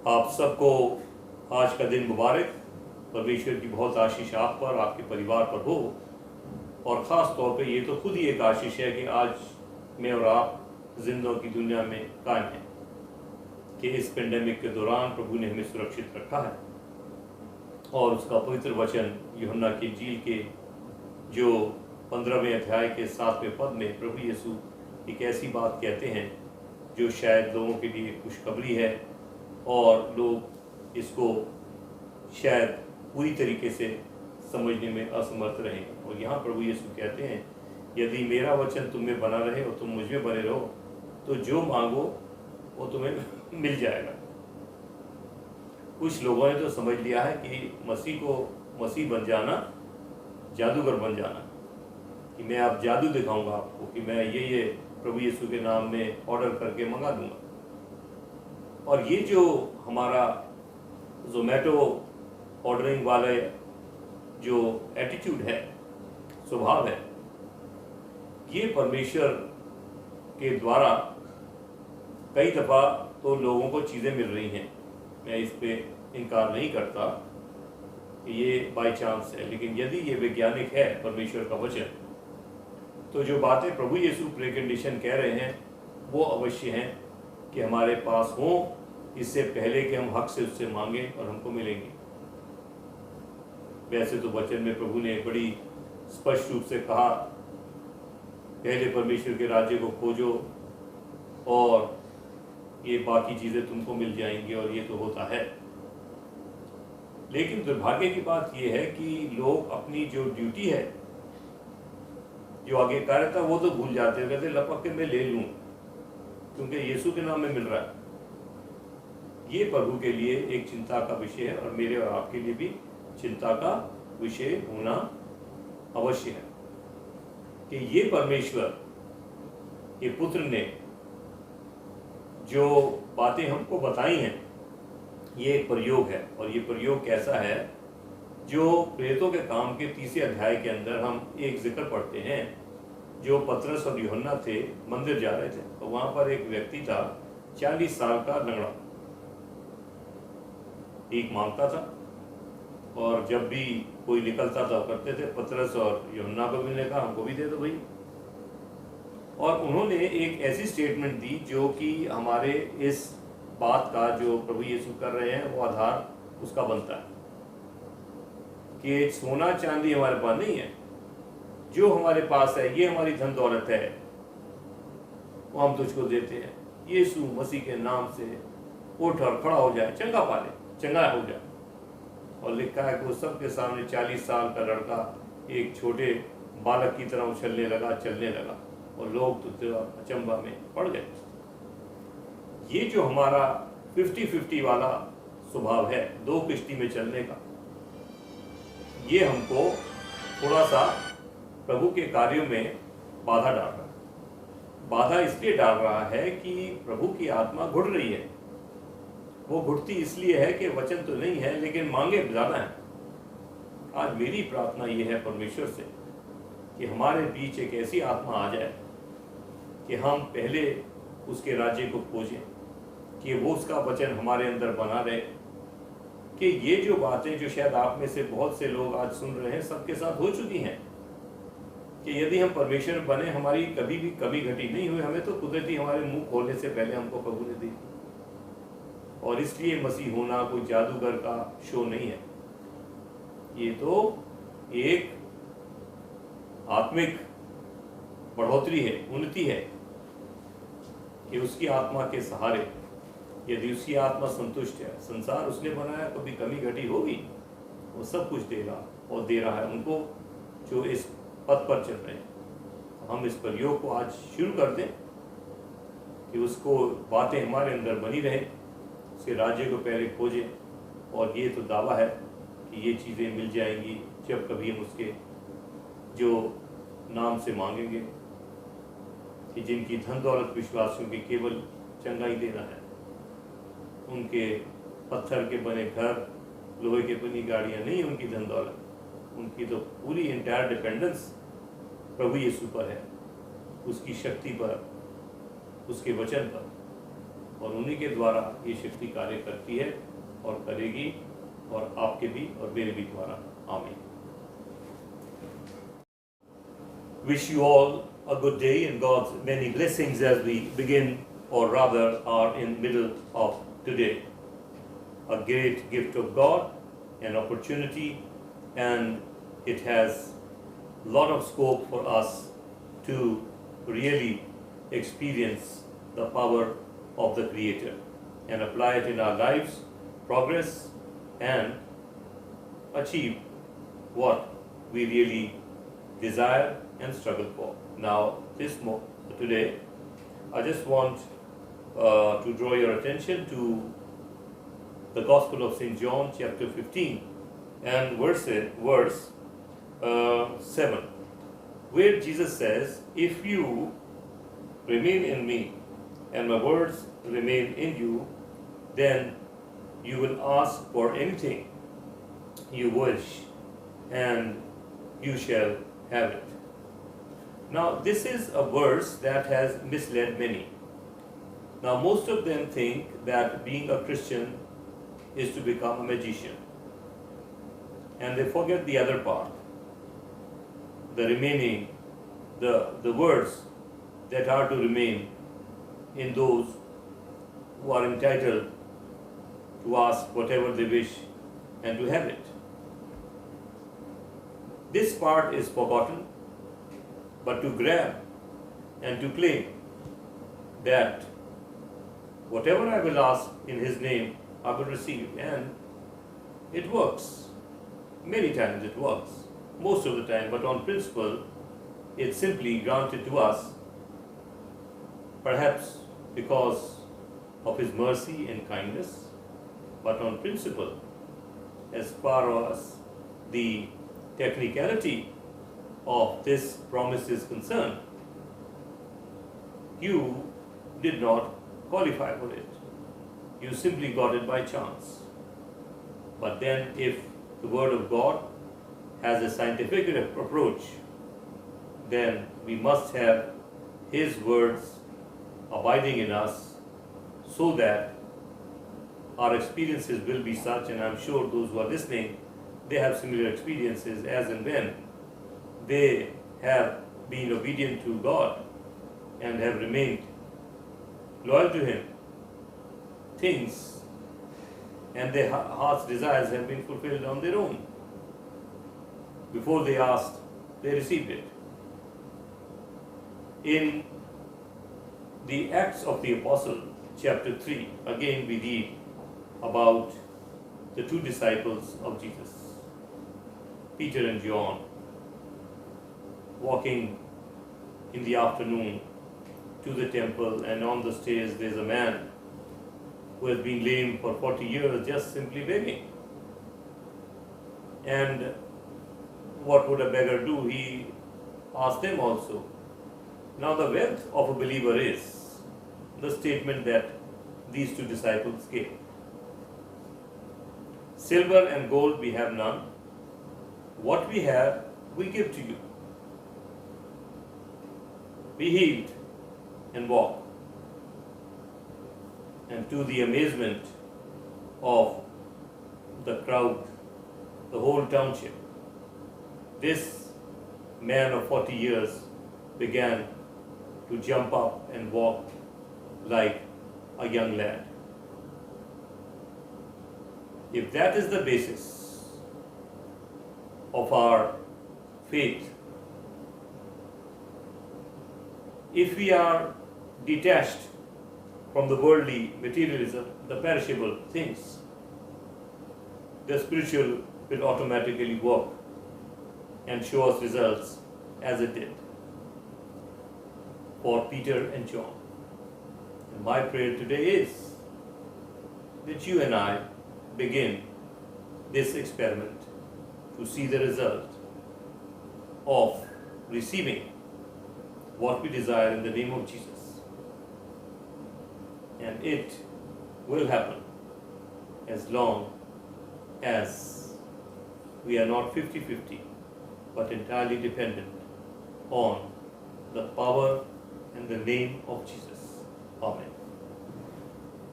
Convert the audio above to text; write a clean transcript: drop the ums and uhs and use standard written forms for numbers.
आप सबको आज का दिन मुबारक। परमेश्वर की बहुत आशीष आप पर, आपके परिवार पर हो। और ख़ास तौर पे ये तो खुद ही एक आशीष है कि आज मैं और आप जिंदों की दुनिया में कायम हैं, कि इस पेंडेमिक के दौरान प्रभु ने हमें सुरक्षित रखा है। और उसका पवित्र वचन यूहन्ना की इंजील के जो 15वें अध्याय के 7वें पद में प्रभु यीशु एक ऐसी बात कहते हैं जो शायद लोगों के लिए खुशखबरी है और लोग इसको शायद पूरी तरीके से समझने में असमर्थ रहें। और यहाँ प्रभु यीशु कहते हैं, यदि मेरा वचन तुम में बना रहे और तुम मुझ में बने रहो तो जो मांगो वो तुम्हें मिल जाएगा। कुछ लोगों ने तो समझ लिया है कि मसीह बन जाना, जादूगर बन जाना, कि मैं आप जादू दिखाऊंगा आपको कि मैं ये प्रभु यीशु के नाम में ऑर्डर करके मंगा दूंगा। और ये जो हमारा ज़ोमैटो ऑर्डरिंग वाले जो एटीट्यूड है, स्वभाव है, ये परमेश्वर के द्वारा कई दफ़ा तो लोगों को चीज़ें मिल रही हैं। मैं इस पे इनकार नहीं करता कि ये बाय चांस है, लेकिन यदि ये वैज्ञानिक है परमेश्वर का वचन, तो जो बातें प्रभु यीशु प्रीकंडीशन कह रहे हैं वो अवश्य हैं कि हमारे पास हों, इससे पहले कि हम हक से उससे मांगें और हमको मिलेंगे। वैसे तो वचन में प्रभु ने बड़ी स्पष्ट रूप से कहा, पहले परमेश्वर के राज्य को खोजो और ये बाकी चीज़ें तुमको मिल जाएंगी, और ये तो होता है। लेकिन दुर्भाग्य की बात ये है कि लोग अपनी जो ड्यूटी है, जो आगे कार्य था, वो तो भूल जाते हैं। कहते लपक के मैं ले लूँ क्योंकि यीशु के नाम में मिल रहा है। ये प्रभु के लिए एक चिंता का विषय है और मेरे और आपके लिए भी चिंता का विषय होना अवश्य है कि ये परमेश्वर के पुत्र ने जो बातें हमको बताई हैं, ये एक प्रयोग है। और ये प्रयोग कैसा है, जो प्रेरितों के काम के 30वें अध्याय के अंदर हम एक जिक्र पढ़ते हैं। जो पतरस और यूहन्ना थे, मंदिर जा रहे थे, तो वहाँ पर एक व्यक्ति था 40 साल का लंगड़ा, भीख मांगता था। और जब भी कोई निकलता था करते थे, पतरस और यूहन्ना को मिलने का, हमको भी दे दो भाई। और उन्होंने एक ऐसी स्टेटमेंट दी जो कि हमारे इस बात का जो प्रभु यीशु कर रहे हैं वो आधार उसका बनता है कि सोना चांदी हमारे पास नहीं है, जो हमारे पास है ये हमारी धन दौलत है, वो हम तुझको देते हैं। यीशु मसीह के नाम से उठ और खड़ा हो जाए, चंगा पाले, चंगा हो जाए। और लिखा है कि वो सबके सामने 40 साल का लड़का एक छोटे बालक की तरह उछलने लगा, चलने लगा, और लोग तो अचंभा में पड़ गए। ये जो हमारा 50-50 वाला स्वभाव है, दो किश्ती में चलने का, ये हमको थोड़ा सा प्रभु के कार्यों में बाधा डाल रहा है। बाधा इसलिए डाल रहा है कि प्रभु की आत्मा घुट रही है। वो घुटती इसलिए है कि वचन तो नहीं है, लेकिन मांगे ज़्यादा है। आज मेरी प्रार्थना ये है परमेश्वर से कि हमारे बीच एक ऐसी आत्मा आ जाए कि हम पहले उसके राज्य को खोजें, कि वो उसका वचन हमारे अंदर बना रहे, कि ये जो बातें जो शायद आप में से बहुत से लोग आज सुन रहे हैं, सबके साथ हो चुकी हैं, कि यदि हम परमेश्वर बने, हमारी कभी भी कमी घटी नहीं हुई। हमें तो कुदरती हमारे मुंह खोलने से पहले हमको प्रभु ने दी। और इसलिए मसीह होना कोई जादूगर का शो नहीं है, ये तो एक आत्मिक बढ़ोतरी है, उन्नति है, कि उसकी आत्मा के सहारे, यदि उसकी आत्मा संतुष्ट है, संसार उसने बनाया, कभी कमी घटी होगी, वो सब कुछ देगा और दे रहा है उनको जो इस पथ पर चल रहे हैं। हम इस प्रयोग को आज शुरू कर दें कि उसको बातें हमारे अंदर बनी रहें, उसके राज्य को पहले खोजें। और ये तो दावा है कि ये चीज़ें मिल जाएंगी जब कभी हम उसके जो नाम से मांगेंगे, कि जिनकी धन दौलत विश्वासियों की केवल चंगाई देना है, उनके पत्थर के बने घर, लोहे के बनी गाड़ियाँ नहीं उनकी धन दौलत, उनकी तो पूरी इंटायर डिपेंडेंस प्रभु यीशु पर है, उसकी शक्ति पर, उसके वचन पर। और उन्हीं के द्वारा ये शक्ति कार्य करती है और करेगी, और आपके भी और मेरे भी द्वारा। आमीन। Wish you all a good day and God's many blessings as we begin, or rather are in middle of today. A great gift of God, an opportunity, and it has a lot of scope for us to really experience the power of the Creator and apply it in our lives, progress, and achieve what we really desire and struggle for. Now, today, I just want to draw your attention to the Gospel of St. John, chapter 15, and verse 7, where Jesus says, "If you remain in me, and my words remain in you, then you will ask for anything you wish, and you shall have it." Now, this is a verse that has misled many. Now, most of them think that being a Christian is to become a magician, and they forget the other part, the remaining, the words that are to remain in those who are entitled to ask whatever they wish and to have it. This part is forgotten, but to grab and to claim that whatever I will ask in His name, I will receive, and it works. Many times it works, most of the time, but on principle, it's simply granted to us, perhaps because of His mercy and kindness, but on principle, as far as the technicality of this promise is concerned, you did not qualify for it. You simply got it by chance. But then, if the Word of God has a scientific approach, then we must have His words abiding in us, so that our experiences will be such, and I'm sure those who are listening, they have similar experiences as and when they have been obedient to God and have remained loyal to Him. Things and their heart's desires have been fulfilled on their own. Before they asked, they received it. In the Acts of the Apostle, chapter 3, again we read about the two disciples of Jesus, Peter and John, walking in the afternoon to the temple, and on the stairs there's a man who has been lame for 40 years, just simply begging. And what would a beggar do? He asked them also. Now, the wealth of a believer is the statement that these two disciples gave. Silver and gold we have none. What we have, we give to you. Be healed and walk. And to the amazement of the crowd, the whole township, this man of 40 years began to jump up and walk like a young lad. If that is the basis of our faith, if we are detached from the worldly materialism, the perishable things, the spiritual will automatically work and show us results as it did for Peter and John. And my prayer today is that you and I begin this experiment to see the result of receiving what we desire in the name of Jesus. And it will happen as long as we are not 50-50, but entirely dependent on the power and the name of Jesus. Amen.